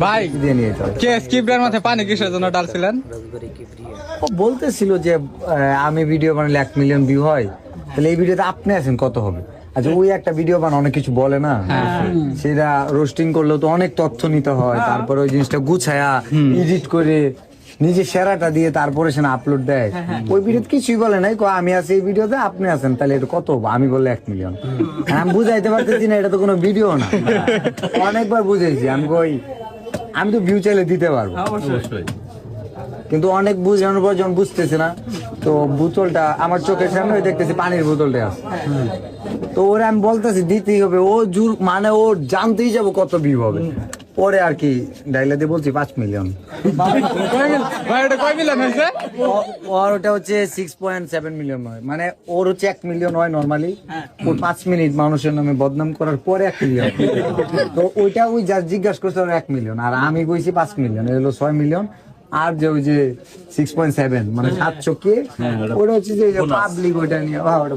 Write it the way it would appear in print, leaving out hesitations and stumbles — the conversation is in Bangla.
ভাই কে স্ক্রিপ্টের মধ্যে পানি কিসের জন্য ডালছিলেন? ও বলতেছিল যে আমি ভিডিও বানালে 1 মিলিয়ন ভিউ হয়, তাহলে এই ভিডিওতে আপনি আছেন কত হবে? আচ্ছা, ওই একটা ভিডিও বানা অনেক কিছু বলে না, সেটা রোস্টিং করলেও তো অনেক তথ্য নিতে হয়, তারপরে ওই জিনিসটা গুছায়া এডিট করে নিজে সেরাটা দিয়ে তারপরে সেটা আপলোড দেয়। ওই ভিডিওতে কিছুই বলে নাই, আমি আছি এই ভিডিওতে, আপনি আছেন, তাহলে এটা কত হবে? আমি বললে 1 মিলিয়ন। আমি বুঝাইতে পারতেছি না, এটা তো কোনো ভিডিও না। অনেকবার বুঝাইছি, আমি তো ভিউ চাইলে দিতে পারবো অবশ্যই, কিন্তু অনেক বুঝানোর পর যখন বুঝতেছে না, তো বোতলটা আমার চোখের সামনে দেখতেছি পানির বোতলটা আছে, তো ওরে আমি বলতেছি দিতেই হবে, ও জোর মানে ও জানতেই যাবো কত ভিউ হবে। পরে আর কি ডাইলা দিয়ে বলছি 5 মিলিয়ন। ভাই এটা কয় মিলিয়ন হয়েছে? ওর ওটা হচ্ছে 6.7 মিলিয়ন হয়, মানে ওর হচ্ছে 1 মিলিয়ন হয় নর্মালি, ওর 5 মিনিট মানুষের নামে বদনাম করার পরে 1 মিলিয়ন। তো ওইটা ওই যা জিজ্ঞাসা করছে ওর 1 মিলিয়ন, আর আমি কইছি 5 মিলিয়ন, এগুলো 6 মিলিয়ন। আর যে ওই যে 6.7 মানে 700 কে, ওটা হচ্ছে যে পাবলিক, ওইটা নিয়ে ওটা